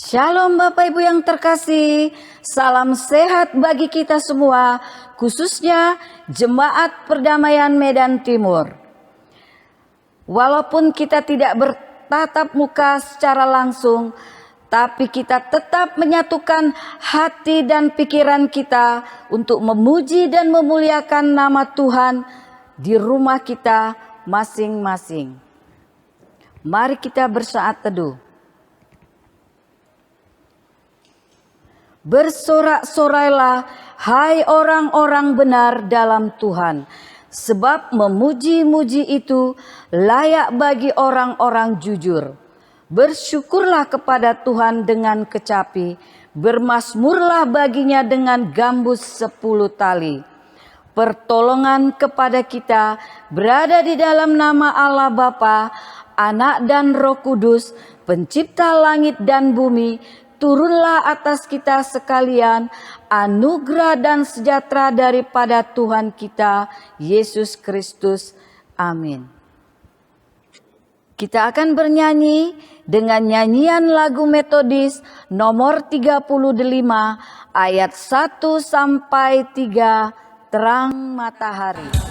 Shalom Bapak Ibu yang terkasih, salam sehat bagi kita semua, khususnya Jemaat Perdamaian Medan Timur. Walaupun kita tidak bertatap muka secara langsung, tapi kita tetap menyatukan hati dan pikiran kita untuk memuji dan memuliakan nama Tuhan di rumah kita masing-masing. Mari kita bersaat teduh. Bersorak-sorailah, hai orang-orang benar dalam Tuhan, sebab memuji-muji itu layak bagi orang-orang jujur. Bersyukurlah kepada Tuhan dengan kecapi, bermazmurlah baginya dengan gambus 10 tali. Pertolongan kepada kita berada di dalam nama Allah Bapa, Anak dan Roh Kudus, Pencipta langit dan bumi. Turunlah atas kita sekalian anugerah dan sejahtera daripada Tuhan kita Yesus Kristus. Amin. Kita akan bernyanyi dengan nyanyian lagu metodis nomor 35 ayat 1 sampai 3, Terang Matahari.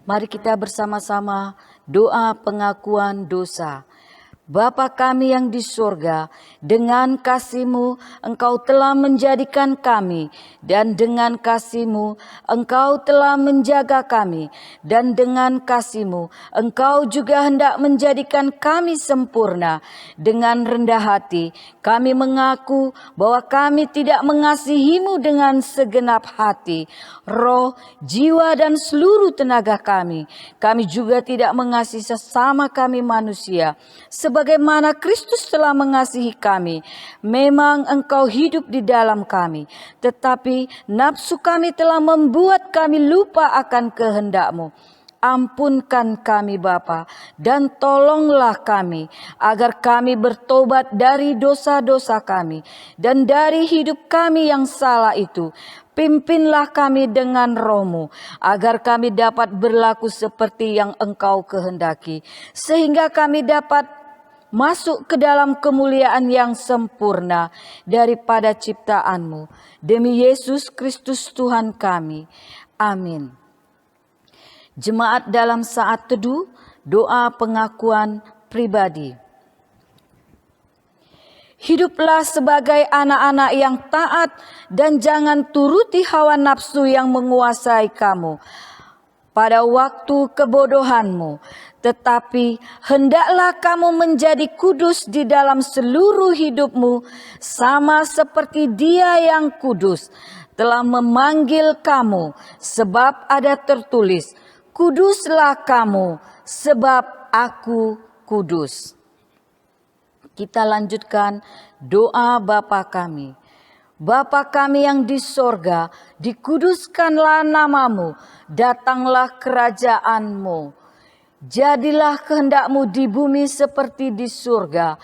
Mari kita bersama-sama doa pengakuan dosa. Bapa kami yang di surga, dengan kasih-Mu Engkau telah menjadikan kami, dan dengan kasih-Mu Engkau telah menjaga kami, dan dengan kasih-Mu Engkau juga hendak menjadikan kami sempurna. Dengan rendah hati kami mengaku bahwa kami tidak mengasihi-Mu dengan segenap hati, roh, jiwa, dan seluruh tenaga kami. Kami juga tidak mengasihi sesama kami manusia sebagaimana Kristus telah mengasihi kami. Memang Engkau hidup di dalam kami, tetapi nafsu kami telah membuat kami lupa akan kehendak-Mu. Ampunkan kami Bapa, dan tolonglah kami agar kami bertobat dari dosa-dosa kami dan dari hidup kami yang salah itu. Pimpinlah kami dengan Roh-Mu agar kami dapat berlaku seperti yang Engkau kehendaki, sehingga kami dapat masuk ke dalam kemuliaan yang sempurna daripada ciptaan-Mu. Demi Yesus Kristus Tuhan kami. Amin. Jemaat dalam saat teduh, doa pengakuan pribadi. Hiduplah sebagai anak-anak yang taat dan jangan turuti hawa nafsu yang menguasai kamu pada waktu kebodohanmu. Tetapi hendaklah kamu menjadi kudus di dalam seluruh hidupmu, sama seperti Dia yang kudus telah memanggil kamu. Sebab ada tertulis, kuduslah kamu sebab Aku kudus. Kita lanjutkan doa Bapa kami. Bapa kami yang di sorga, dikuduskanlah nama-Mu, datanglah kerajaan-Mu. Jadilah kehendak-Mu di bumi seperti di surga.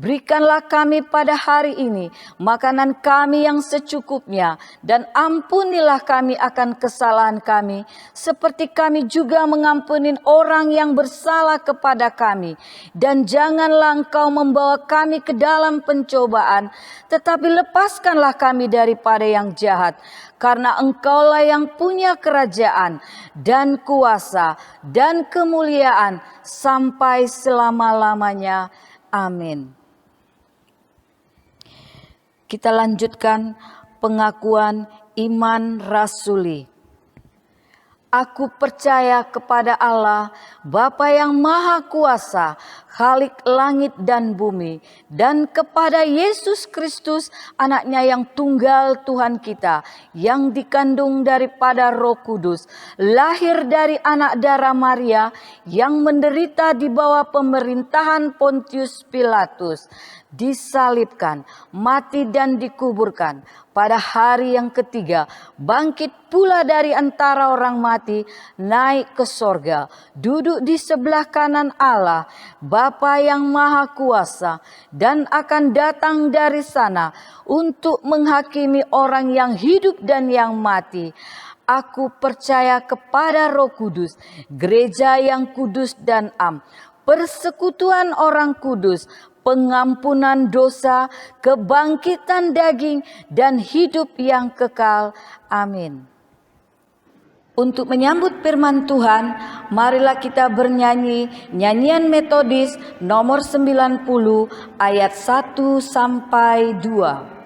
Berikanlah kami pada hari ini makanan kami yang secukupnya, dan ampunilah kami akan kesalahan kami, seperti kami juga mengampuni orang yang bersalah kepada kami. Dan janganlah Engkau membawa kami ke dalam pencobaan, tetapi lepaskanlah kami daripada yang jahat. Karena Engkaulah yang punya kerajaan dan kuasa dan kemuliaan sampai selama-lamanya. Amin. Kita lanjutkan pengakuan iman rasuli. Aku percaya kepada Allah, Bapa yang Maha Kuasa, Khalik langit dan bumi, dan kepada Yesus Kristus, anaknya yang tunggal Tuhan kita, yang dikandung daripada Roh Kudus, lahir dari anak darah Maria, yang menderita di bawah pemerintahan Pontius Pilatus, disalibkan, mati dan dikuburkan. Pada hari yang ketiga, bangkit pula dari antara orang mati, naik ke sorga, duduk di sebelah kanan Allah, Bapa yang Maha Kuasa, dan akan datang dari sana untuk menghakimi orang yang hidup dan yang mati. Aku percaya kepada Roh Kudus, gereja yang kudus dan am, persekutuan orang kudus, pengampunan dosa, kebangkitan daging, dan hidup yang kekal. Amin. Untuk menyambut firman Tuhan, marilah kita bernyanyi nyanyian metodis nomor 90 ayat 1 sampai 2.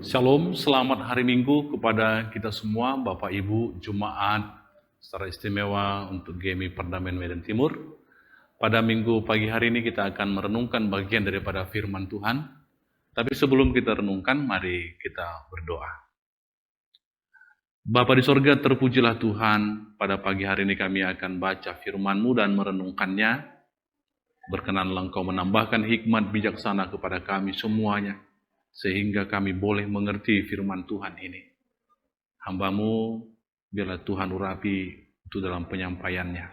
Shalom, selamat hari Minggu kepada kita semua, Bapak Ibu Jemaat, secara istimewa untuk GMI Perdamaian Medan Timur. Pada minggu pagi hari ini kita akan merenungkan bagian daripada firman Tuhan. Tapi sebelum kita renungkan, mari kita berdoa. Bapa di sorga, terpujilah Tuhan, pada pagi hari ini kami akan baca firman-Mu dan merenungkannya. Berkenanlah Engkau menambahkan hikmat bijaksana kepada kami semuanya, sehingga kami boleh mengerti firman Tuhan ini. Hamba-Mu, biarlah Tuhan urapi itu dalam penyampaiannya.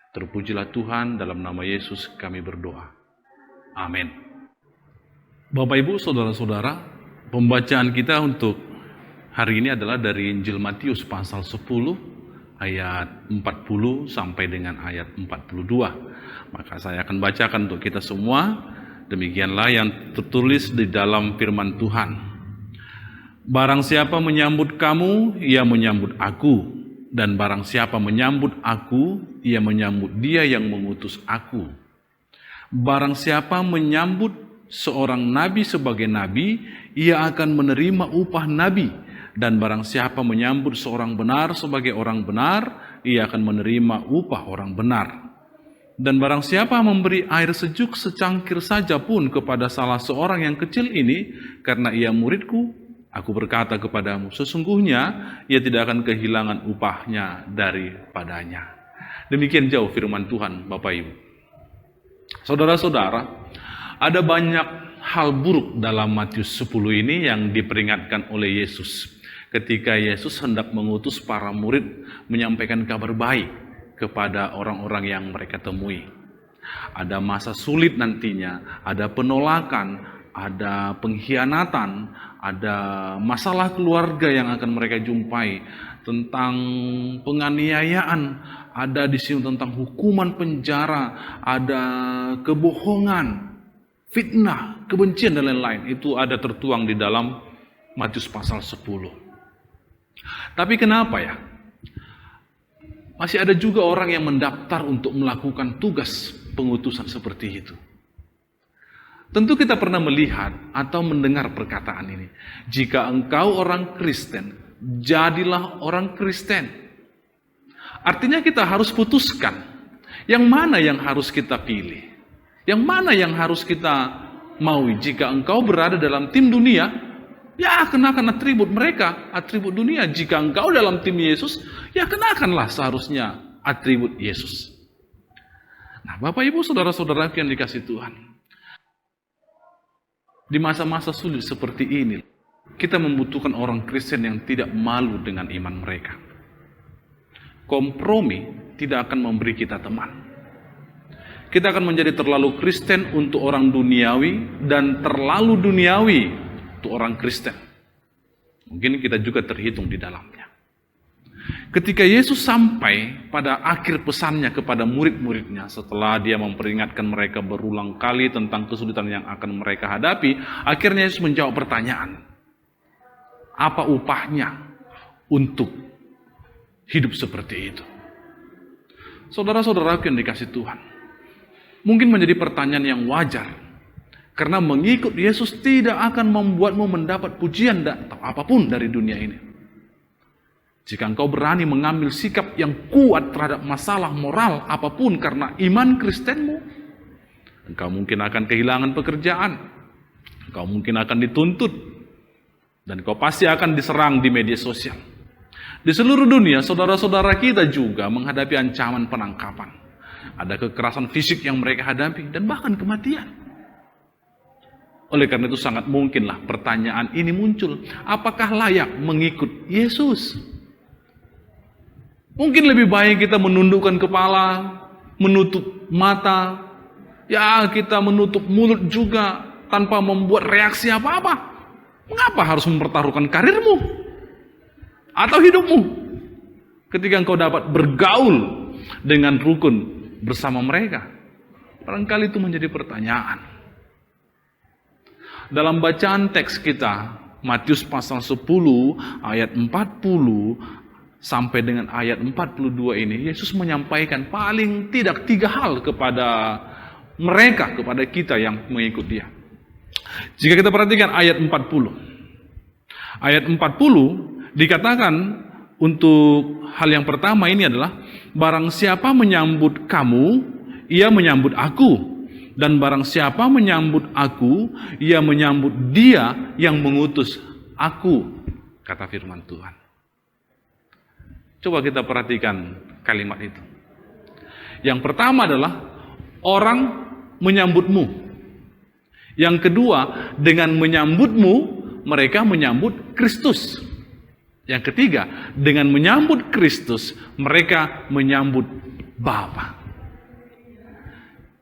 Terpujilah Tuhan, dalam nama Yesus kami berdoa. Amin. Bapak Ibu, saudara-saudara, pembacaan kita untuk hari ini adalah dari Injil Matius pasal 10 ayat 40 sampai dengan ayat 42. Maka saya akan bacakan untuk kita semua. Demikianlah yang tertulis di dalam firman Tuhan. Barang siapa menyambut kamu, ia menyambut aku. Dan barang siapa menyambut aku, ia menyambut dia yang mengutus aku. Barang siapa menyambut seorang nabi sebagai nabi, ia akan menerima upah nabi. Dan barang siapa menyambut seorang benar sebagai orang benar, ia akan menerima upah orang benar. Dan barang siapa memberi air sejuk secangkir saja pun kepada salah seorang yang kecil ini, karena ia muridku, aku berkata kepadamu, sesungguhnya ia tidak akan kehilangan upahnya daripadanya. Demikian jauh firman Tuhan, Bapak Ibu. Saudara-saudara, ada banyak hal buruk dalam Matius 10 ini yang diperingatkan oleh Yesus. Ketika Yesus hendak mengutus para murid menyampaikan kabar baik kepada orang-orang yang mereka temui. Ada masa sulit nantinya, ada penolakan, ada pengkhianatan, ada masalah keluarga yang akan mereka jumpai, tentang penganiayaan, ada di sini tentang hukuman penjara, ada kebohongan, fitnah, kebencian dan lain-lain. Itu ada tertuang di dalam Matius pasal 10. Tapi kenapa ya? Masih ada juga orang yang mendaftar untuk melakukan tugas pengutusan seperti itu. Tentu kita pernah melihat atau mendengar perkataan ini. Jika engkau orang Kristen, jadilah orang Kristen. Artinya kita harus putuskan, yang mana yang harus kita pilih. Yang mana yang harus kita maui. Jika engkau berada dalam tim dunia, ya kenakan atribut mereka, atribut dunia. Jika engkau dalam tim Yesus, ya kenakanlah seharusnya atribut Yesus. Nah, Bapak Ibu saudara-saudara yang dikasih Tuhan, di masa-masa sulit seperti ini, kita membutuhkan orang Kristen yang tidak malu dengan iman mereka. Kompromi tidak akan memberi kita teman. Kita akan menjadi terlalu Kristen untuk orang duniawi dan terlalu duniawi untuk orang Kristen. Mungkin kita juga terhitung di dalamnya. Ketika Yesus sampai pada akhir pesannya kepada murid-muridnya, setelah dia memperingatkan mereka berulang kali tentang kesulitan yang akan mereka hadapi, akhirnya Yesus menjawab pertanyaan, apa upahnya untuk hidup seperti itu? Saudara-saudara yang dikasih Tuhan, mungkin menjadi pertanyaan yang wajar, karena mengikut Yesus tidak akan membuatmu mendapat pujian atau apapun dari dunia ini. Jika engkau berani mengambil sikap yang kuat terhadap masalah moral apapun karena iman Kristenmu, engkau mungkin akan kehilangan pekerjaan, engkau mungkin akan dituntut, dan engkau pasti akan diserang di media sosial. Di seluruh dunia, saudara-saudara kita juga menghadapi ancaman penangkapan. Ada kekerasan fisik yang mereka hadapi, dan bahkan kematian. Oleh karena itu sangat mungkinlah pertanyaan ini muncul, apakah layak mengikut Yesus? Mungkin lebih baik kita menundukkan kepala, menutup mata, ya kita menutup mulut juga tanpa membuat reaksi apa-apa. Mengapa harus mempertaruhkan karirmu atau hidupmu ketika engkau dapat bergaul dengan rukun bersama mereka? Barangkali itu menjadi pertanyaan. Dalam bacaan teks kita, Matius pasal 10 ayat 40 sampai dengan ayat 42 ini, Yesus menyampaikan paling tidak 3 hal kepada mereka, kepada kita yang mengikut dia. Jika kita perhatikan ayat 40. Ayat 40 dikatakan untuk hal yang pertama ini adalah, barang siapa menyambut kamu, ia menyambut aku. Dan barang siapa menyambut aku, ia menyambut dia yang mengutus aku, kata firman Tuhan. Coba kita perhatikan kalimat itu. Yang pertama adalah orang menyambutmu. Yang kedua, dengan menyambutmu, mereka menyambut Kristus. Yang ketiga, dengan menyambut Kristus, mereka menyambut Bapa.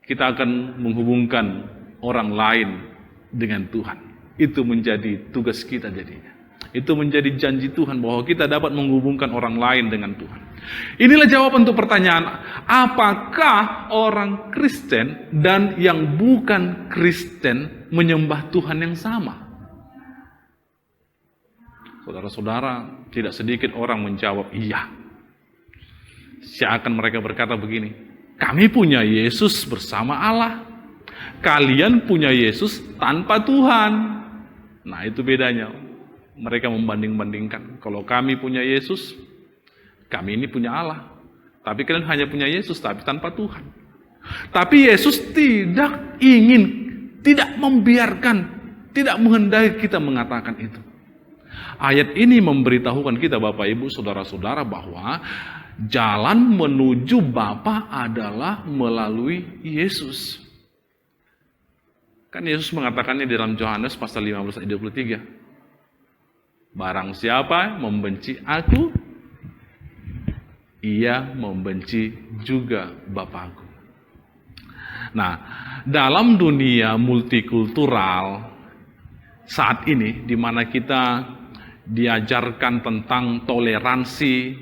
Kita akan menghubungkan orang lain dengan Tuhan. Itu menjadi tugas kita jadinya. Itu menjadi janji Tuhan bahwa kita dapat menghubungkan orang lain dengan Tuhan. Inilah jawaban untuk pertanyaan, apakah orang Kristen dan yang bukan Kristen menyembah Tuhan yang sama? Saudara-saudara, tidak sedikit orang menjawab iya. Seakan mereka berkata begini, kami punya Yesus bersama Allah, kalian punya Yesus tanpa Tuhan. Nah, itu bedanya. Mereka membanding-bandingkan. Kalau kami punya Yesus, kami ini punya Allah. Tapi kalian hanya punya Yesus, tapi tanpa Tuhan. Tapi Yesus tidak membiarkan, tidak menghendaki kita mengatakan itu. Ayat ini memberitahukan kita Bapak Ibu Saudara-saudara bahwa jalan menuju Bapa adalah melalui Yesus. Kan Yesus mengatakannya di dalam Yohanes pasal 15 ayat 23. Barang siapa membenci aku, ia membenci juga Bapakku. Nah, dalam dunia multikultural saat ini, di mana kita diajarkan tentang toleransi,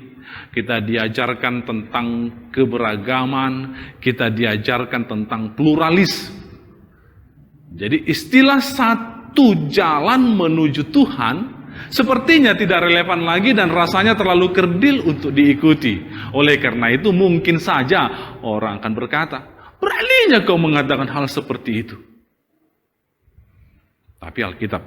kita diajarkan tentang keberagaman, kita diajarkan tentang pluralis. Jadi istilah satu jalan menuju Tuhan sepertinya tidak relevan lagi dan rasanya terlalu kerdil untuk diikuti. Oleh karena itu mungkin saja orang akan berkata, beraninya kau mengatakan hal seperti itu. Tapi Alkitab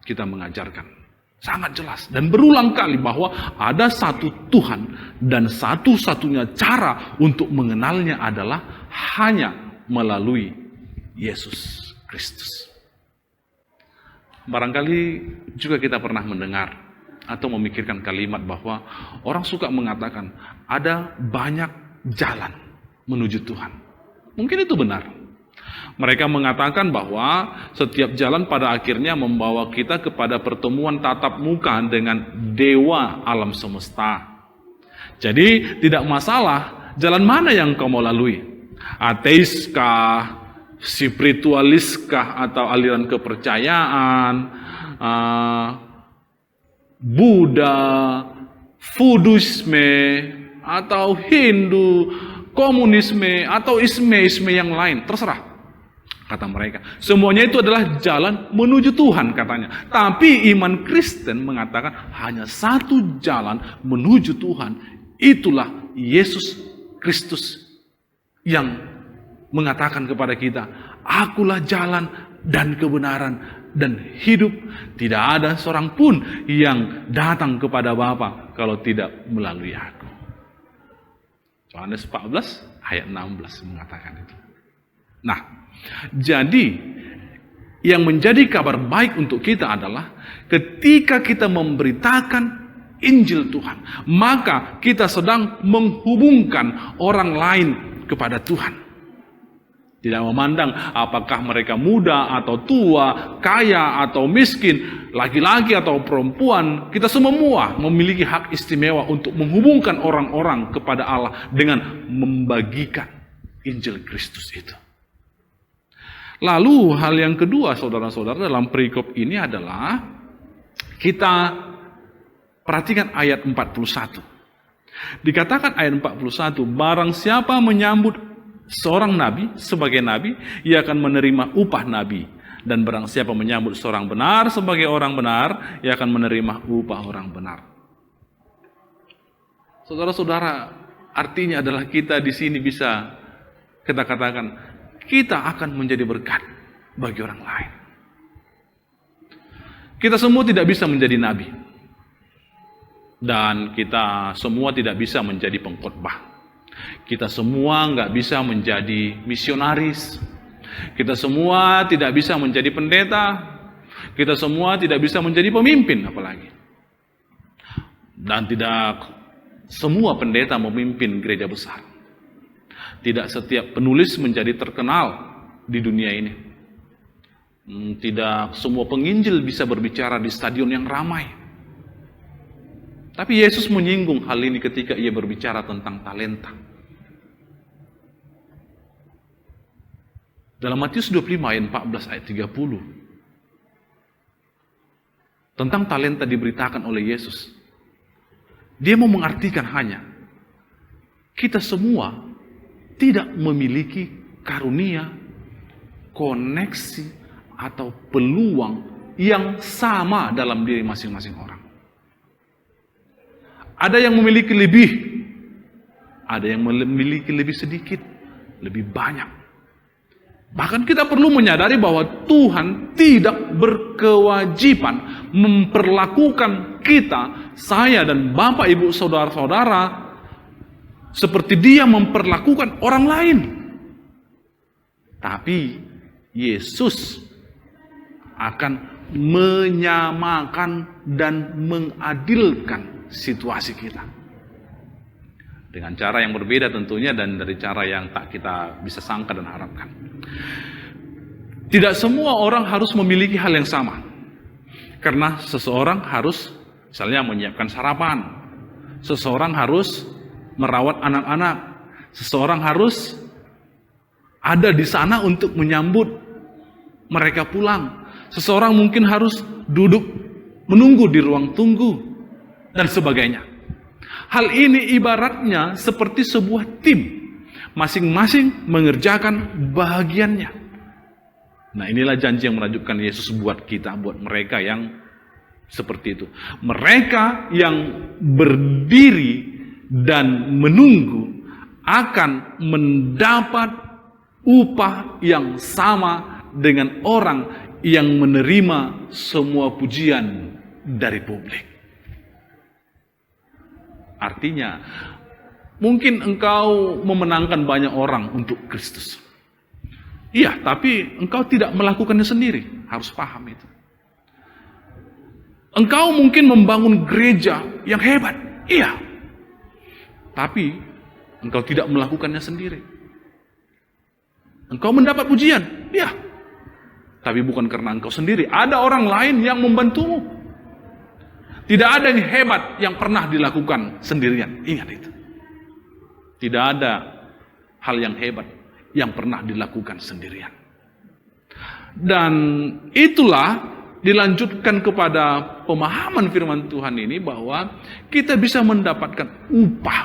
kita mengajarkan sangat jelas dan berulang kali bahwa ada satu Tuhan dan satu-satunya cara untuk mengenalnya adalah hanya melalui Yesus Kristus. Barangkali juga kita pernah mendengar atau memikirkan kalimat bahwa orang suka mengatakan ada banyak jalan menuju Tuhan. Mungkin itu benar. Mereka mengatakan bahwa setiap jalan pada akhirnya membawa kita kepada pertemuan tatap muka dengan dewa alam semesta. Jadi tidak masalah jalan mana yang kau mau lalui. Ateiskah, spiritualiskah atau aliran kepercayaan, Buddha, Buddhisme, atau Hindu, komunisme, atau isme yang lain, terserah. Kata mereka, semuanya itu adalah jalan menuju Tuhan katanya. Tapi iman Kristen mengatakan hanya satu jalan menuju Tuhan. Itulah Yesus Kristus yang mengatakan kepada kita, akulah jalan dan kebenaran dan hidup. Tidak ada seorang pun yang datang kepada Bapa kalau tidak melalui aku. Yohanes 14 ayat 16 mengatakan itu. Nah, jadi yang menjadi kabar baik untuk kita adalah ketika kita memberitakan Injil Tuhan, maka kita sedang menghubungkan orang lain kepada Tuhan. Tidak memandang apakah mereka muda atau tua, kaya atau miskin, laki-laki atau perempuan, kita semua memiliki hak istimewa untuk menghubungkan orang-orang kepada Allah dengan membagikan Injil Kristus itu. Lalu hal yang kedua saudara-saudara dalam perikop ini adalah kita perhatikan ayat 41. Dikatakan ayat 41, barang siapa menyambut seorang nabi sebagai nabi, ia akan menerima upah nabi. Dan barang siapa menyambut seorang benar sebagai orang benar, ia akan menerima upah orang benar. Saudara-saudara, artinya adalah kita di sini bisa kita katakan, kita akan menjadi berkat bagi orang lain. Kita semua tidak bisa menjadi nabi. Dan kita semua tidak bisa menjadi pengkhotbah. Kita semua nggak bisa menjadi misionaris. Kita semua tidak bisa menjadi pendeta. Kita semua tidak bisa menjadi pemimpin apalagi. Dan tidak semua pendeta memimpin gereja besar. Tidak setiap penulis menjadi terkenal di dunia ini. Tidak semua penginjil bisa berbicara di stadion yang ramai. Tapi Yesus menyinggung hal ini ketika ia berbicara tentang talenta. Dalam Matius 25 ayat 14 ayat 30. Tentang talenta diberitakan oleh Yesus. Dia mau mengartikan hanya kita semua tidak memiliki karunia, koneksi, atau peluang yang sama dalam diri masing-masing orang. Ada yang memiliki lebih, ada yang memiliki lebih sedikit, lebih banyak. Bahkan kita perlu menyadari bahwa Tuhan tidak berkewajiban memperlakukan kita, saya dan Bapak Ibu Saudara-saudara seperti Dia memperlakukan orang lain. Tapi Yesus akan menyamakan dan mengadilkan situasi kita. Dengan cara yang berbeda tentunya dan dari cara yang tak kita bisa sangka dan harapkan. Tidak semua orang harus memiliki hal yang sama. Karena seseorang harus misalnya menyiapkan sarapan. Seseorang harus merawat anak-anak. Seseorang harus ada di sana untuk menyambut mereka pulang. Seseorang mungkin harus duduk menunggu di ruang tunggu dan sebagainya. Hal ini ibaratnya seperti sebuah tim, masing-masing mengerjakan bagiannya. Nah, inilah janji yang menakjubkan Yesus buat kita, buat mereka yang seperti itu. Mereka yang berdiri dan menunggu akan mendapat upah yang sama dengan orang yang menerima semua pujian dari publik. Artinya, mungkin engkau memenangkan banyak orang untuk Kristus. Iya, tapi engkau tidak melakukannya sendiri. Harus paham itu. Engkau mungkin membangun gereja yang hebat. Iya. Tapi engkau tidak melakukannya sendiri. Engkau mendapat pujian. Iya. Tapi bukan karena engkau sendiri. Ada orang lain yang membantumu. Tidak ada yang hebat yang pernah dilakukan sendirian. Ingat itu. Tidak ada hal yang hebat yang pernah dilakukan sendirian. Dan itulah dilanjutkan kepada pemahaman firman Tuhan ini bahwa kita bisa mendapatkan upah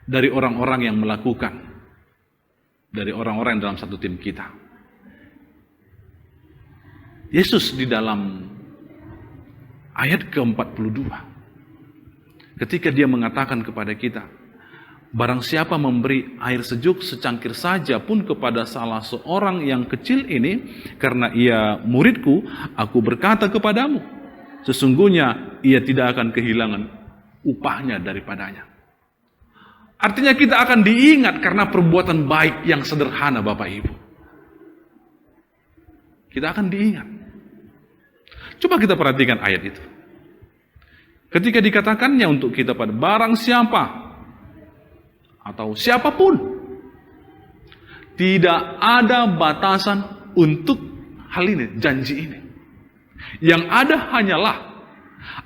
dari orang-orang yang melakukan. Dari orang-orang yang dalam satu tim kita. Yesus di dalam ayat ke-42, ketika dia mengatakan kepada kita, barang siapa memberi air sejuk secangkir saja pun kepada salah seorang yang kecil ini, karena ia muridku, aku berkata kepadamu, sesungguhnya ia tidak akan kehilangan upahnya daripadanya. Artinya kita akan diingat karena perbuatan baik yang sederhana, Bapak Ibu. Kita akan diingat. Coba kita perhatikan ayat itu. Ketika dikatakannya untuk kita pada barang siapa atau siapapun, tidak ada batasan untuk hal ini, janji ini. Yang ada hanyalah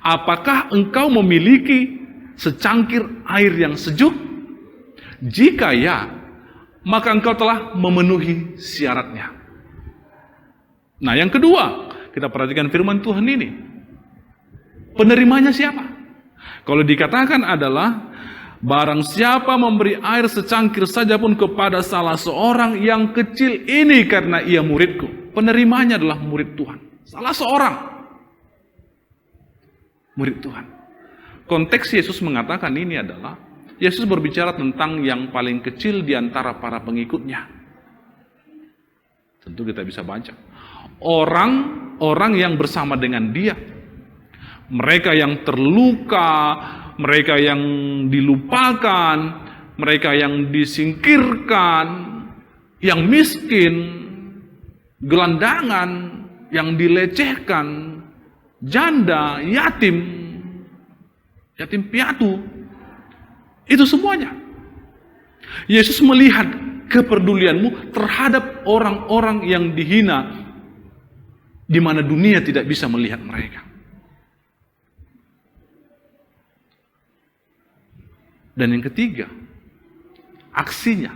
apakah engkau memiliki secangkir air yang sejuk? Jika ya, maka engkau telah memenuhi syaratnya. Nah, yang kedua, kita perhatikan firman Tuhan ini. Penerimanya siapa? Kalau dikatakan adalah barang siapa memberi air secangkir saja pun kepada salah seorang yang kecil ini karena ia muridku. Penerimanya adalah murid Tuhan. Salah seorang murid Tuhan. Konteks Yesus mengatakan ini adalah Yesus berbicara tentang yang paling kecil di antara para pengikutnya. Tentu kita bisa baca. Orang yang bersama dengan dia. Mereka yang terluka, mereka yang dilupakan, mereka yang disingkirkan, yang miskin, gelandangan, yang dilecehkan, janda, yatim piatu. Itu semuanya. Yesus melihat kepedulianmu terhadap orang-orang yang dihina, di mana dunia tidak bisa melihat mereka. Dan yang ketiga, aksinya.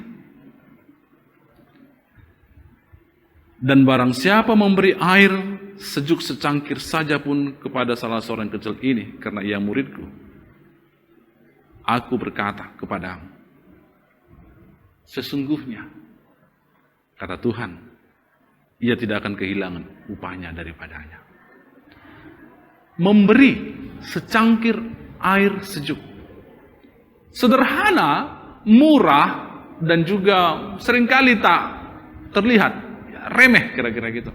Dan barang siapa memberi air sejuk secangkir saja pun kepada salah seorang kecil ini, karena ia muridku, aku berkata kepadamu, sesungguhnya, kata Tuhan, ia tidak akan kehilangan upahnya daripadanya. Memberi secangkir air sejuk. Sederhana, murah, dan juga seringkali tak terlihat. Ya, remeh kira-kira gitu.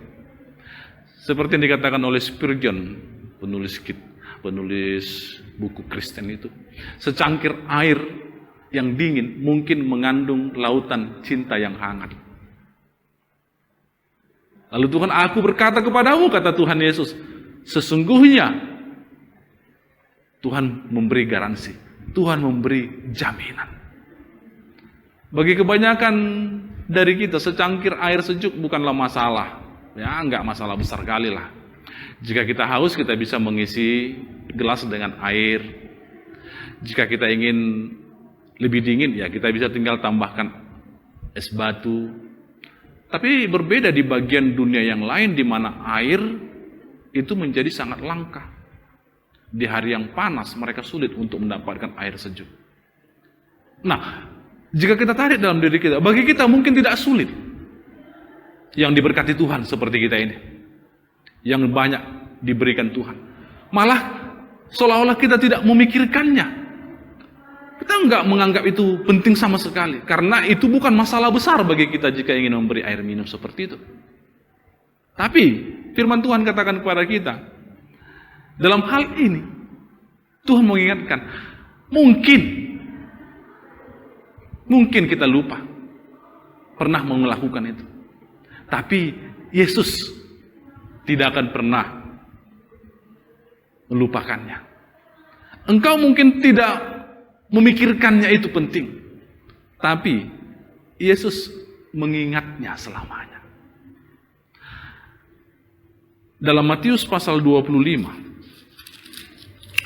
Seperti yang dikatakan oleh Spurgeon, penulis buku Kristen itu. Secangkir air yang dingin mungkin mengandung lautan cinta yang hangat. Lalu Tuhan, aku berkata kepadamu, kata Tuhan Yesus, sesungguhnya Tuhan memberi garansi, Tuhan memberi jaminan. Bagi kebanyakan dari kita, secangkir air sejuk bukanlah masalah. Ya, enggak masalah besar kali lah. Jika kita haus, kita bisa mengisi gelas dengan air. Jika kita ingin lebih dingin, ya kita bisa tinggal tambahkan es batu. Tapi berbeda di bagian dunia yang lain di mana air itu menjadi sangat langka. Di hari yang panas mereka sulit untuk mendapatkan air sejuk. Nah, jika kita tarik dalam diri kita, bagi kita mungkin tidak sulit. Yang diberkati Tuhan seperti kita ini. Yang banyak diberikan Tuhan. Malah seolah-olah kita tidak memikirkannya. Kita enggak menganggap itu penting sama sekali. Karena itu bukan masalah besar bagi kita jika ingin memberi air minum seperti itu. Tapi firman Tuhan katakan kepada kita, dalam hal ini Tuhan mengingatkan, mungkin kita lupa pernah melakukan itu. Tapi Yesus tidak akan pernah melupakannya. Engkau mungkin tidak memikirkannya itu penting, tapi Yesus mengingatnya selamanya. Dalam Matius pasal 25,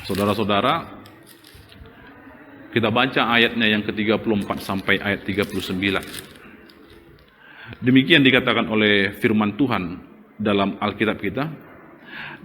saudara-saudara, kita baca ayatnya yang ke-34 sampai ayat 39. Demikian dikatakan oleh firman Tuhan dalam Alkitab kita.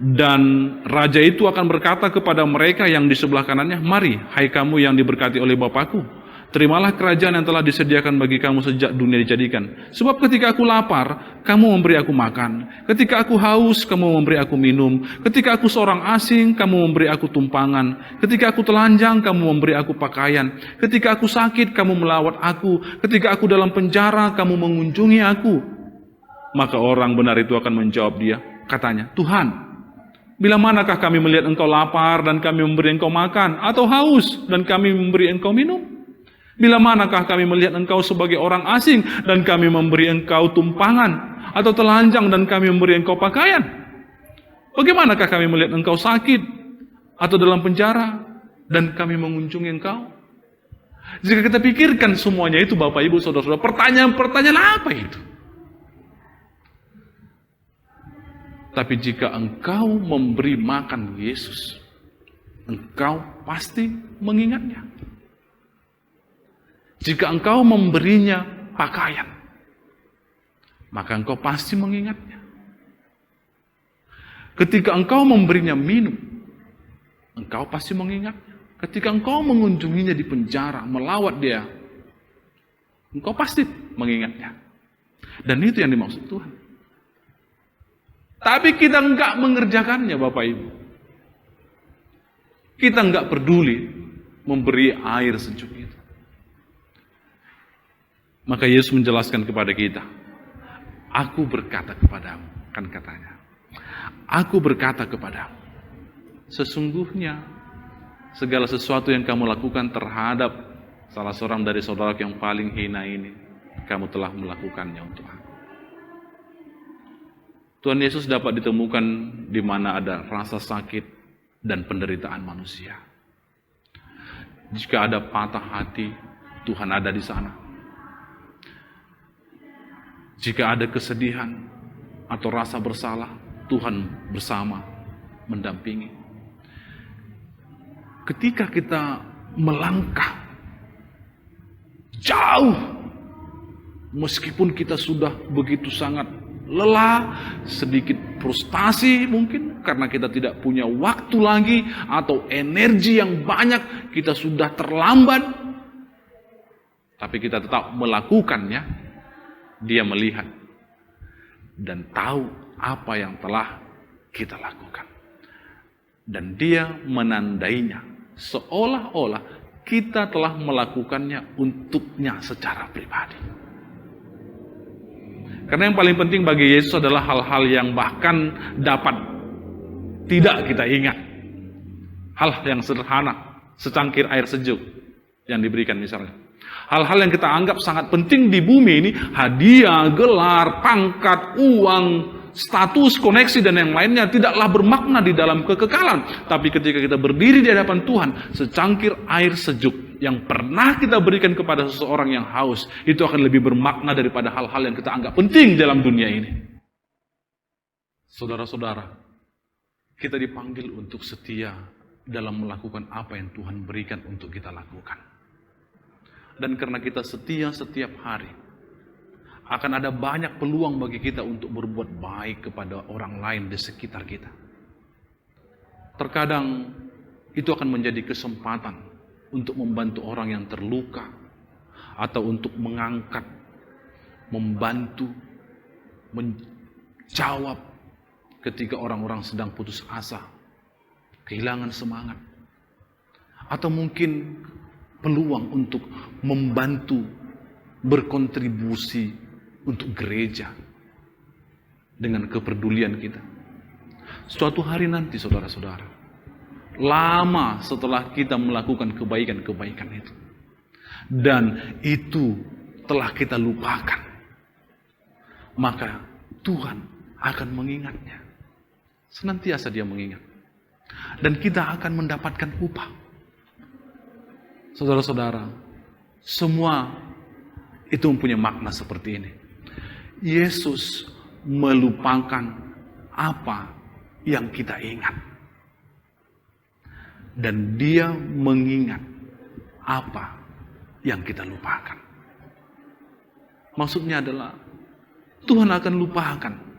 Dan raja itu akan berkata kepada mereka yang di sebelah kanannya, mari, hai kamu yang diberkati oleh Bapakku, terimalah kerajaan yang telah disediakan bagi kamu sejak dunia dijadikan. Sebab ketika aku lapar, kamu memberi aku makan. Ketika aku haus, kamu memberi aku minum. Ketika aku seorang asing, kamu memberi aku tumpangan. Ketika aku telanjang, kamu memberi aku pakaian. Ketika aku sakit, kamu melawat aku. Ketika aku dalam penjara, kamu mengunjungi aku. Maka orang benar itu akan menjawab dia, katanya, Tuhan, bila manakah kami melihat engkau lapar dan kami memberi engkau makan, atau haus dan kami memberi engkau minum? Bila manakah kami melihat engkau sebagai orang asing dan kami memberi engkau tumpangan, atau telanjang dan kami memberi engkau pakaian? Bagaimanakah kami melihat engkau sakit atau dalam penjara dan kami mengunjungi engkau? Jika kita pikirkan semuanya itu, Bapak Ibu Saudara-saudara, pertanyaan apa itu? Tapi jika engkau memberi makan Yesus, engkau pasti mengingatnya. Jika engkau memberinya pakaian, maka engkau pasti mengingatnya. Ketika engkau memberinya minum, engkau pasti mengingatnya. Ketika engkau mengunjunginya di penjara, melawat dia, engkau pasti mengingatnya. Dan itu yang dimaksud Tuhan. Tapi kita enggak mengerjakannya, Bapak Ibu. Kita enggak peduli memberi air sejuk itu. Maka Yesus menjelaskan kepada kita, aku berkata kepadamu, kan katanya, aku berkata kepadamu, sesungguhnya segala sesuatu yang kamu lakukan terhadap salah seorang dari saudara yang paling hina ini, kamu telah melakukannya untuk aku. Tuhan Yesus dapat ditemukan di mana ada rasa sakit dan penderitaan manusia. Jika ada patah hati, Tuhan ada di sana. Jika ada kesedihan atau rasa bersalah, Tuhan bersama mendampingi. Ketika kita melangkah jauh, meskipun kita sudah begitu sangat lelah, sedikit frustasi mungkin karena kita tidak punya waktu lagi atau energi yang banyak, kita sudah terlambat, tapi kita tetap melakukannya. Dia melihat dan tahu apa yang telah kita lakukan, dan dia menandainya seolah-olah kita telah melakukannya untuknya secara pribadi. Karena yang paling penting bagi Yesus adalah hal-hal yang bahkan dapat tidak kita ingat. Hal yang sederhana, secangkir air sejuk. yang diberikan misalnya. Hal-hal yang kita anggap sangat penting di bumi ini, hadiah, gelar, pangkat, uang, status, koneksi, dan yang lainnya tidaklah bermakna di dalam kekekalan. Tapi ketika kita berdiri di hadapan Tuhan, secangkir air sejuk yang pernah kita berikan kepada seseorang yang haus, itu akan lebih bermakna daripada hal-hal yang kita anggap penting dalam dunia ini. Saudara-saudara, kita dipanggil untuk setia dalam melakukan apa yang Tuhan berikan untuk kita lakukan. Dan karena kita setia setiap hari, akan ada banyak peluang bagi kita untuk berbuat baik kepada orang lain di sekitar kita. Terkadang itu akan menjadi kesempatan untuk membantu orang yang terluka, atau untuk mengangkat, membantu, menjawab ketika orang-orang sedang putus asa, kehilangan semangat. Atau mungkin peluang untuk membantu, berkontribusi untuk gereja dengan kepedulian kita. Suatu hari nanti, saudara-saudara, lama setelah kita melakukan kebaikan-kebaikan itu, dan itu telah kita lupakan, maka Tuhan akan mengingatnya. Senantiasa Dia mengingat. Dan kita akan mendapatkan upah. Saudara-saudara, semua itu mempunyai makna seperti ini. Yesus melupakan apa yang kita ingat. Dan Dia mengingat apa yang kita lupakan. Maksudnya adalah Tuhan akan lupakan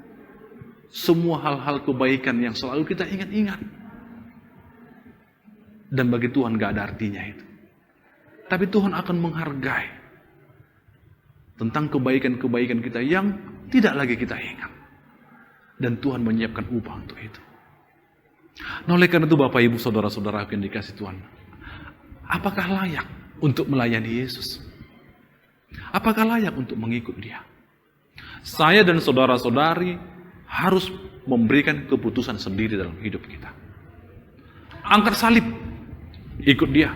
semua hal-hal kebaikan yang selalu kita ingat-ingat. Dan bagi Tuhan gak ada artinya itu. Tapi Tuhan akan menghargai tentang kebaikan-kebaikan kita yang tidak lagi kita ingat. Dan Tuhan menyiapkan upah untuk itu. Nah, oleh karena itu Bapak Ibu Saudara-saudara yang dikasih Tuhan, apakah layak untuk melayani Yesus? Apakah layak untuk mengikut Dia? Saya dan saudara-saudari harus memberikan keputusan sendiri dalam hidup kita. Angkat salib, ikut Dia.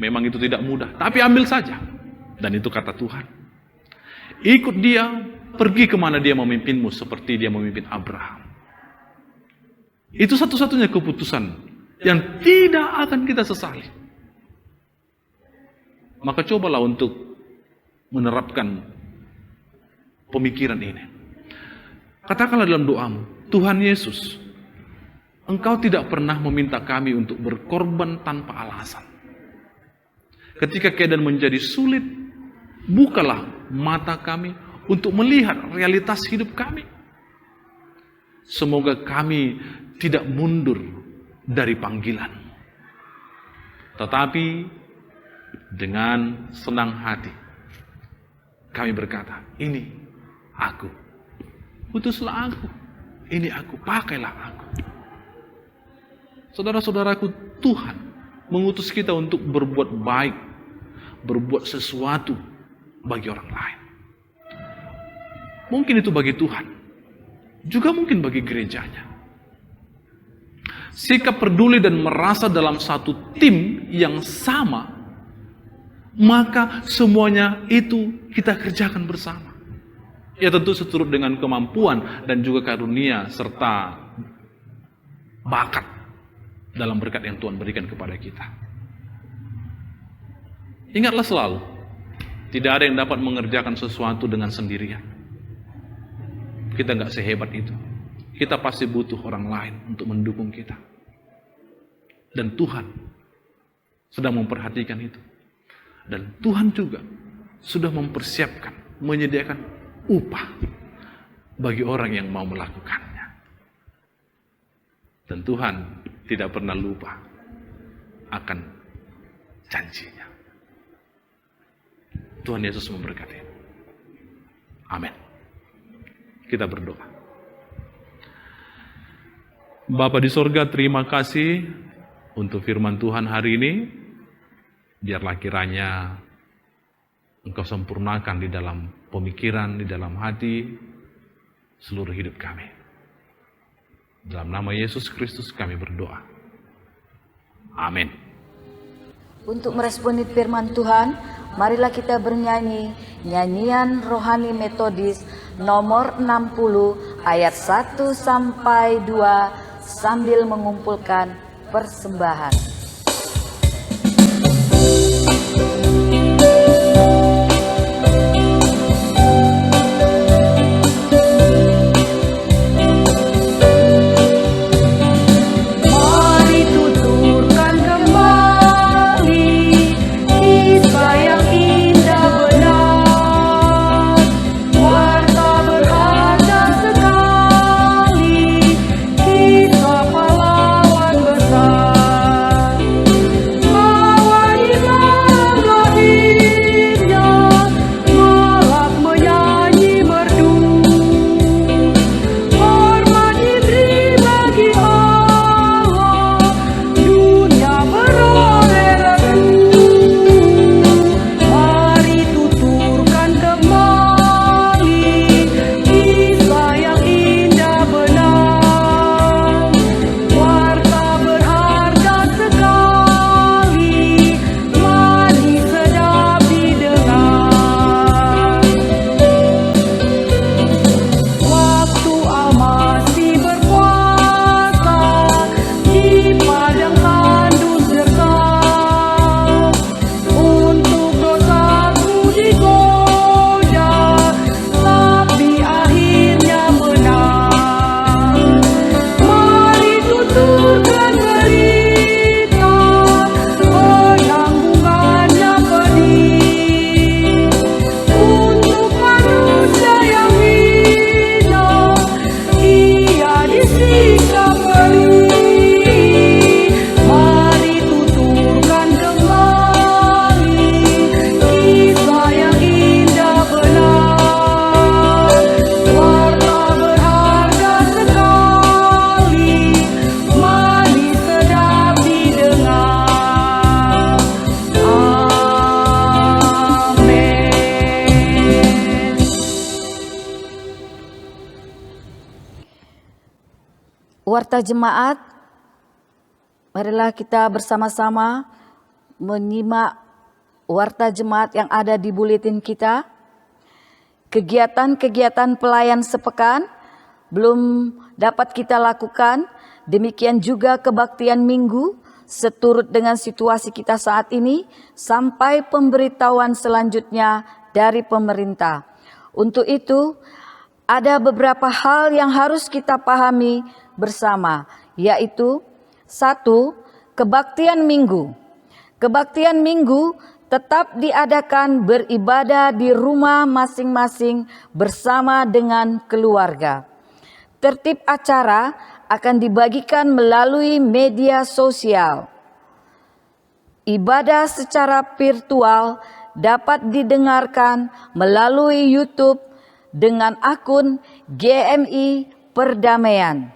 Memang itu tidak mudah, tapi ambil saja. Dan itu kata Tuhan. Ikut Dia, pergi kemana Dia memimpinmu seperti Dia memimpin Abraham. Itu satu-satunya keputusan yang tidak akan kita sesali. Maka cobalah untuk menerapkan pemikiran ini. Katakanlah dalam doamu, Tuhan Yesus, Engkau tidak pernah meminta kami untuk berkorban tanpa alasan. Ketika keadaan menjadi sulit, bukalah mata kami untuk melihat realitas hidup kami. Semoga kami tidak mundur dari panggilan. Tetapi dengan senang hati kami berkata, ini aku. Utuslah aku. Ini aku, pakailah aku. Saudara-saudaraku, Tuhan mengutus kita untuk berbuat baik, berbuat sesuatu bagi orang lain. Mungkin itu bagi Tuhan, juga mungkin bagi gerejanya. Sikap peduli dan merasa dalam satu tim yang sama, maka semuanya itu kita kerjakan bersama. Ya tentu seturut dengan kemampuan dan juga karunia serta bakat dalam berkat yang Tuhan berikan kepada kita. Ingatlah selalu, tidak ada yang dapat mengerjakan sesuatu dengan sendirian. Kita nggak sehebat itu. Kita pasti butuh orang lain untuk mendukung kita. Dan Tuhan sedang memperhatikan itu. Dan Tuhan juga sudah mempersiapkan, menyediakan upah bagi orang yang mau melakukannya. Dan Tuhan tidak pernah lupa akan janjinya. Tuhan Yesus memberkati. Amin. Kita berdoa. Bapa di sorga, terima kasih untuk firman Tuhan hari ini. Biarlah kiranya Engkau sempurnakan di dalam pemikiran, di dalam hati, seluruh hidup kami. Dalam nama Yesus Kristus kami berdoa. Amin. Untuk meresponi firman Tuhan, marilah kita bernyanyi nyanyian rohani metodis nomor 60 ayat 1 sampai 2 sambil mengumpulkan persembahan. Warta jemaat, marilah kita bersama-sama menyimak warta jemaat yang ada di buletin kita. Kegiatan-kegiatan pelayan sepekan belum dapat kita lakukan, demikian juga kebaktian minggu seturut dengan situasi kita saat ini sampai pemberitahuan selanjutnya dari pemerintah. Untuk itu, ada beberapa hal yang harus kita pahami bersama, yaitu 1. Kebaktian minggu. Kebaktian minggu tetap diadakan beribadah di rumah masing-masing bersama dengan keluarga. Tertib acara akan dibagikan melalui media sosial. Ibadah secara virtual dapat didengarkan melalui YouTube dengan akun GMI Perdamaian.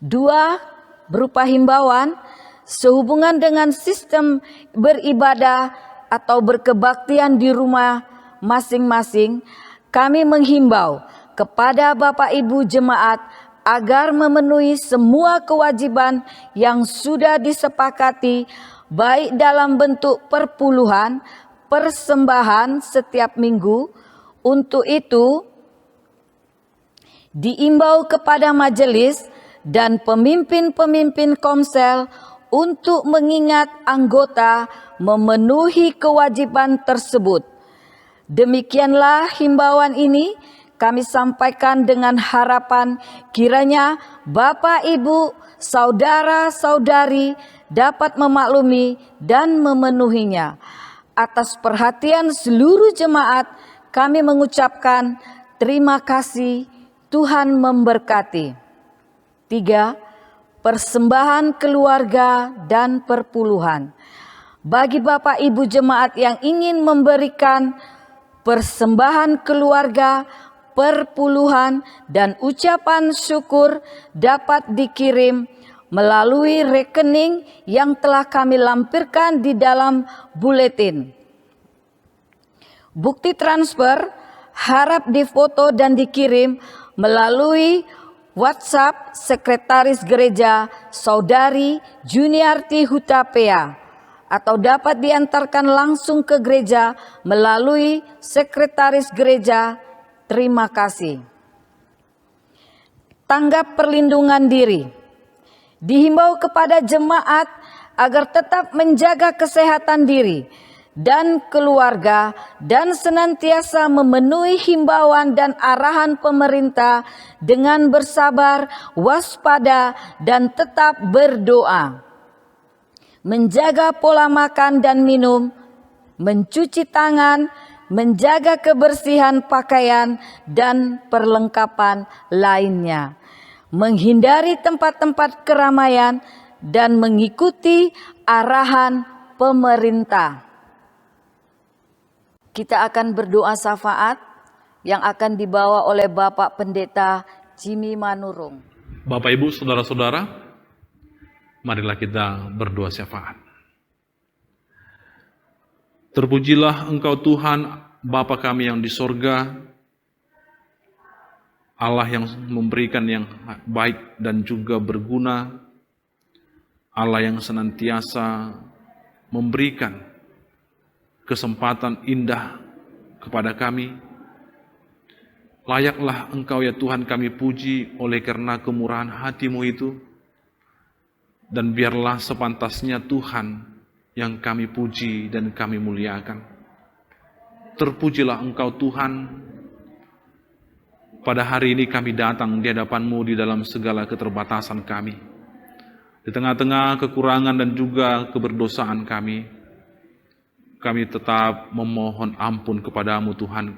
2. Berupa himbauan sehubungan dengan sistem beribadah atau berkebaktian di rumah masing-masing, kami menghimbau kepada Bapak Ibu jemaat agar memenuhi semua kewajiban yang sudah disepakati, baik dalam bentuk perpuluhan, persembahan setiap minggu. Untuk itu, diimbau kepada majelis dan pemimpin-pemimpin komsel untuk mengingat anggota memenuhi kewajiban tersebut. Demikianlah himbauan ini kami sampaikan dengan harapan kiranya Bapak, Ibu, saudara-saudari dapat memaklumi dan memenuhinya. Atas perhatian seluruh jemaat, kami mengucapkan terima kasih. Tuhan memberkati. 3. Persembahan keluarga dan perpuluhan. Bagi Bapak Ibu jemaat yang ingin memberikan persembahan keluarga, perpuluhan, dan ucapan syukur dapat dikirim melalui rekening yang telah kami lampirkan di dalam buletin. Bukti transfer harap difoto dan dikirim melalui WhatsApp Sekretaris Gereja Saudari Juniarti Hutapea atau dapat diantarkan langsung ke gereja melalui sekretaris gereja. Terima kasih. Tanggap perlindungan diri. Dihimbau kepada jemaat agar tetap menjaga kesehatan diri dan keluarga dan senantiasa memenuhi himbauan dan arahan pemerintah dengan bersabar, waspada, dan tetap berdoa. Menjaga pola makan dan minum, mencuci tangan, menjaga kebersihan pakaian dan perlengkapan lainnya, menghindari tempat-tempat keramaian, dan mengikuti arahan pemerintah. Kita akan berdoa syafaat yang akan dibawa oleh Bapak Pendeta Jimmy Manurung. Bapak, Ibu, saudara-saudara, marilah kita berdoa syafaat. Terpujilah Engkau Tuhan, Bapa kami yang di sorga, Allah yang memberikan yang baik dan juga berguna, Allah yang senantiasa memberikan kesempatan indah kepada kami. Layaklah Engkau ya Tuhan kami puji oleh karena kemurahan hati-Mu itu, dan biarlah sepantasnya Tuhan yang kami puji dan kami muliakan. Terpujilah Engkau Tuhan, pada hari ini kami datang di hadapan-Mu di dalam segala keterbatasan kami, di tengah-tengah kekurangan dan juga keberdosaan kami tetap memohon ampun kepadamu Tuhan,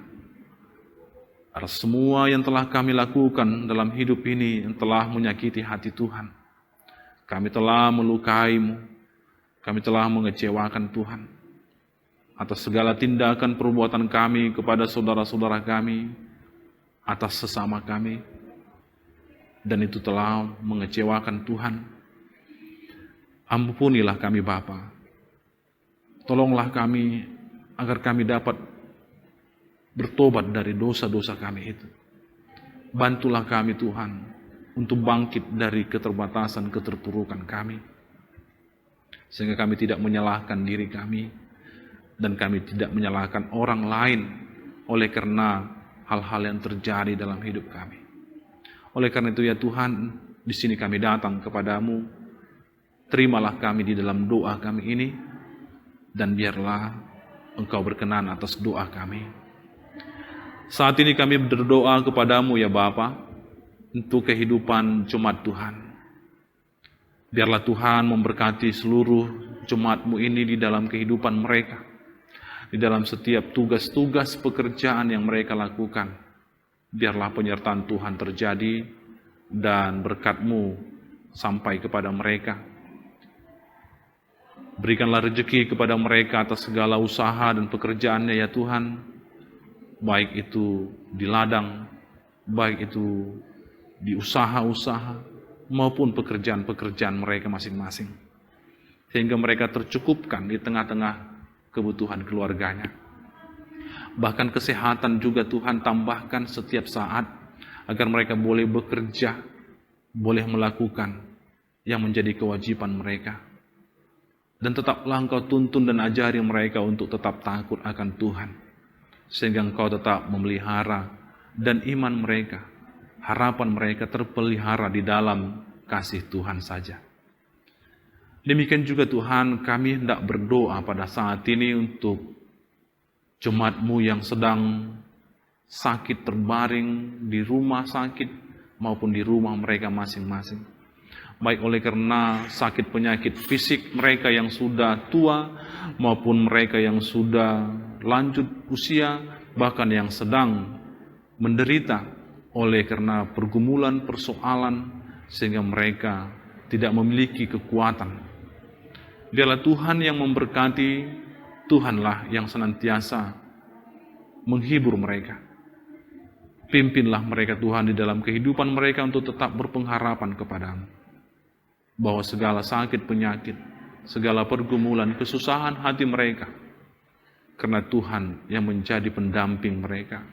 atas semua yang telah kami lakukan dalam hidup ini yang telah menyakiti hati Tuhan. Kami telah melukai-Mu, kami telah mengecewakan Tuhan, atas segala tindakan perbuatan kami kepada saudara-saudara kami, atas sesama kami, dan itu telah mengecewakan Tuhan. Ampunilah kami Bapa. Tolonglah kami agar kami dapat bertobat dari dosa-dosa kami itu. Bantulah kami Tuhan untuk bangkit dari keterbatasan, keterpurukan kami, sehingga kami tidak menyalahkan diri kami dan kami tidak menyalahkan orang lain oleh karena hal-hal yang terjadi dalam hidup kami. Oleh karena itu ya Tuhan, di sini kami datang kepadamu. Terimalah kami di dalam doa kami ini, dan biarlah Engkau berkenan atas doa kami. Saat ini kami berdoa kepadamu ya Bapa, untuk kehidupan jemaat Tuhan. Biarlah Tuhan memberkati seluruh jemaat-Mu ini di dalam kehidupan mereka, di dalam setiap tugas-tugas pekerjaan yang mereka lakukan. Biarlah penyertaan Tuhan terjadi dan berkat-Mu sampai kepada mereka. Berikanlah rezeki kepada mereka atas segala usaha dan pekerjaannya ya Tuhan, baik itu di ladang, baik itu di usaha-usaha, maupun pekerjaan-pekerjaan mereka masing-masing, sehingga mereka tercukupkan di tengah-tengah kebutuhan keluarganya. Bahkan kesehatan juga Tuhan tambahkan setiap saat, agar mereka boleh bekerja, boleh melakukan yang menjadi kewajiban mereka. Dan tetaplah Engkau tuntun dan ajari mereka untuk tetap takut akan Tuhan, sehingga Engkau tetap memelihara dan iman mereka, harapan mereka terpelihara di dalam kasih Tuhan saja. Demikian juga Tuhan, kami hendak berdoa pada saat ini untuk jemaat-Mu yang sedang sakit terbaring di rumah sakit maupun di rumah mereka masing-masing. Baik oleh karena sakit penyakit fisik mereka yang sudah tua, maupun mereka yang sudah lanjut usia, bahkan yang sedang menderita oleh karena pergumulan, persoalan, sehingga mereka tidak memiliki kekuatan. Biarlah Tuhan yang memberkati, Tuhanlah yang senantiasa menghibur mereka. Pimpinlah mereka Tuhan di dalam kehidupan mereka untuk tetap berpengharapan kepadamu, bahwa segala sakit penyakit, segala pergumulan, kesusahan hati mereka, karena Tuhan yang menjadi pendamping mereka,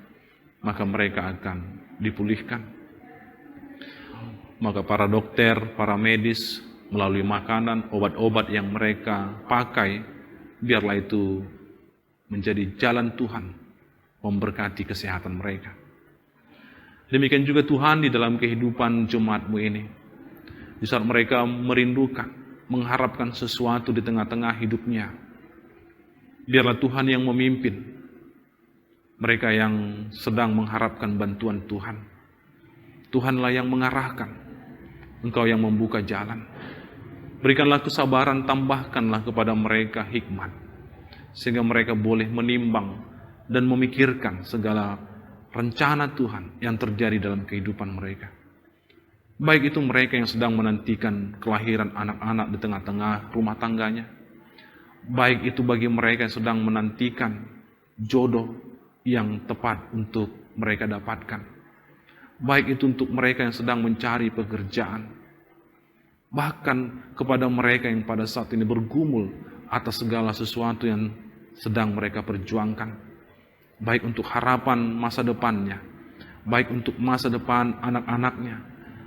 maka mereka akan dipulihkan. Maka para dokter, para medis, melalui makanan, obat-obat yang mereka pakai, biarlah itu menjadi jalan Tuhan memberkati kesehatan mereka. Demikian juga Tuhan di dalam kehidupan jemaat-Mu ini, di saat mereka merindukan, mengharapkan sesuatu di tengah-tengah hidupnya, biarlah Tuhan yang memimpin mereka yang sedang mengharapkan bantuan Tuhan. Tuhanlah yang mengarahkan, Engkau yang membuka jalan. Berikanlah kesabaran, tambahkanlah kepada mereka hikmat, sehingga mereka boleh menimbang dan memikirkan segala rencana Tuhan yang terjadi dalam kehidupan mereka. Baik itu mereka yang sedang menantikan kelahiran anak-anak di tengah-tengah rumah tangganya, baik itu bagi mereka yang sedang menantikan jodoh yang tepat untuk mereka dapatkan, baik itu untuk mereka yang sedang mencari pekerjaan, bahkan kepada mereka yang pada saat ini bergumul atas segala sesuatu yang sedang mereka perjuangkan, baik untuk harapan masa depannya, baik untuk masa depan anak-anaknya,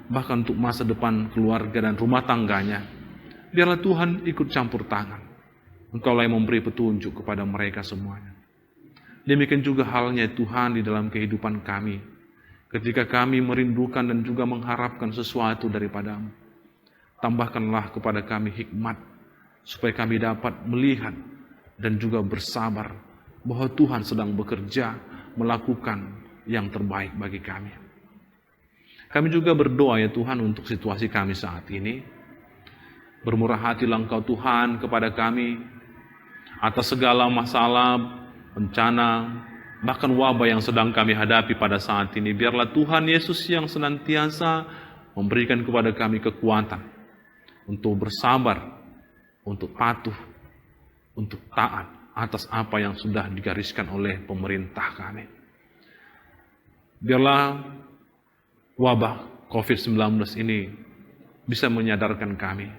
bahkan untuk masa depan keluarga dan rumah tangganya. Biarlah Tuhan ikut campur tangan. Engkaulah yang memberi petunjuk kepada mereka semuanya. Demikian juga halnya Tuhan di dalam kehidupan kami, ketika kami merindukan dan juga mengharapkan sesuatu daripada-Mu. Tambahkanlah kepada kami hikmat, supaya kami dapat melihat dan juga bersabar bahwa Tuhan sedang bekerja melakukan yang terbaik bagi kami. Kami juga berdoa ya Tuhan untuk situasi kami saat ini. Bermurah hatilah Engkau Tuhan kepada kami atas segala masalah, bencana, bahkan wabah yang sedang kami hadapi pada saat ini. Biarlah Tuhan Yesus yang senantiasa memberikan kepada kami kekuatan untuk bersabar, untuk patuh, untuk taat atas apa yang sudah digariskan oleh pemerintah kami. Biarlah wabah COVID-19 ini bisa menyadarkan kami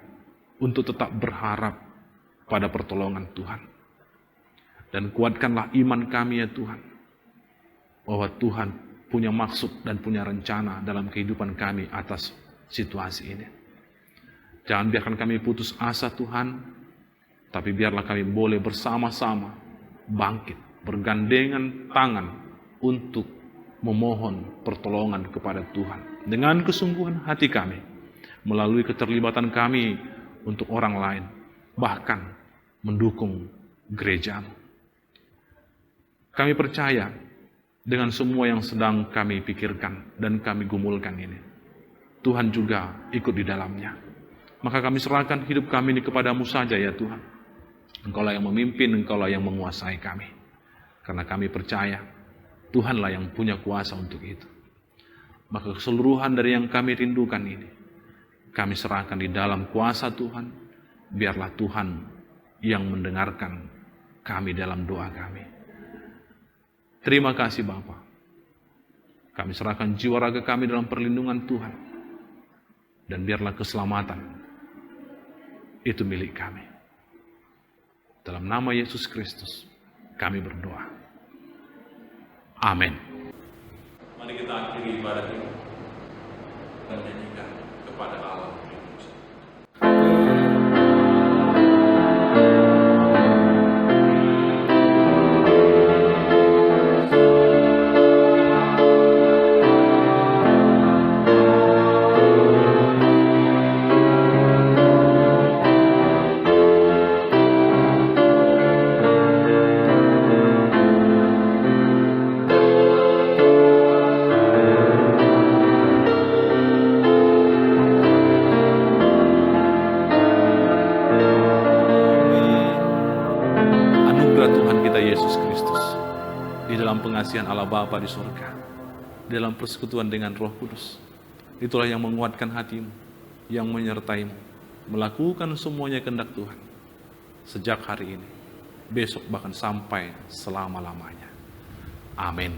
untuk tetap berharap pada pertolongan Tuhan. Dan kuatkanlah iman kami ya Tuhan, bahwa Tuhan punya maksud dan punya rencana dalam kehidupan kami atas situasi ini. Jangan biarkan kami putus asa Tuhan, tapi biarlah kami boleh bersama-sama bangkit, bergandengan tangan untuk memohon pertolongan kepada Tuhan. Dengan kesungguhan hati kami, melalui keterlibatan kami untuk orang lain, bahkan mendukung gereja-Mu. Kami percaya dengan semua yang sedang kami pikirkan dan kami gumulkan ini, Tuhan juga ikut di dalamnya. Maka kami serahkan hidup kami ini kepada-Mu saja ya Tuhan. Engkaulah yang memimpin, Engkaulah yang menguasai kami. Karena kami percaya, Tuhanlah yang punya kuasa untuk itu. Maka keseluruhan dari yang kami rindukan ini, kami serahkan di dalam kuasa Tuhan. Biarlah Tuhan yang mendengarkan kami dalam doa kami. Terima kasih Bapa. Kami serahkan jiwa raga kami dalam perlindungan Tuhan. Dan biarlah keselamatan itu milik kami. Dalam nama Yesus Kristus, kami berdoa. Amin. Mari kita akhiri ibadah ini dan nyanyikan kepada Allah. Pengasihan Allah Bapa di surga, dalam persekutuan dengan Roh Kudus, itulah yang menguatkan hatimu, yang menyertaimu, melakukan semuanya kehendak Tuhan, sejak hari ini, besok bahkan sampai selama-lamanya. Amin.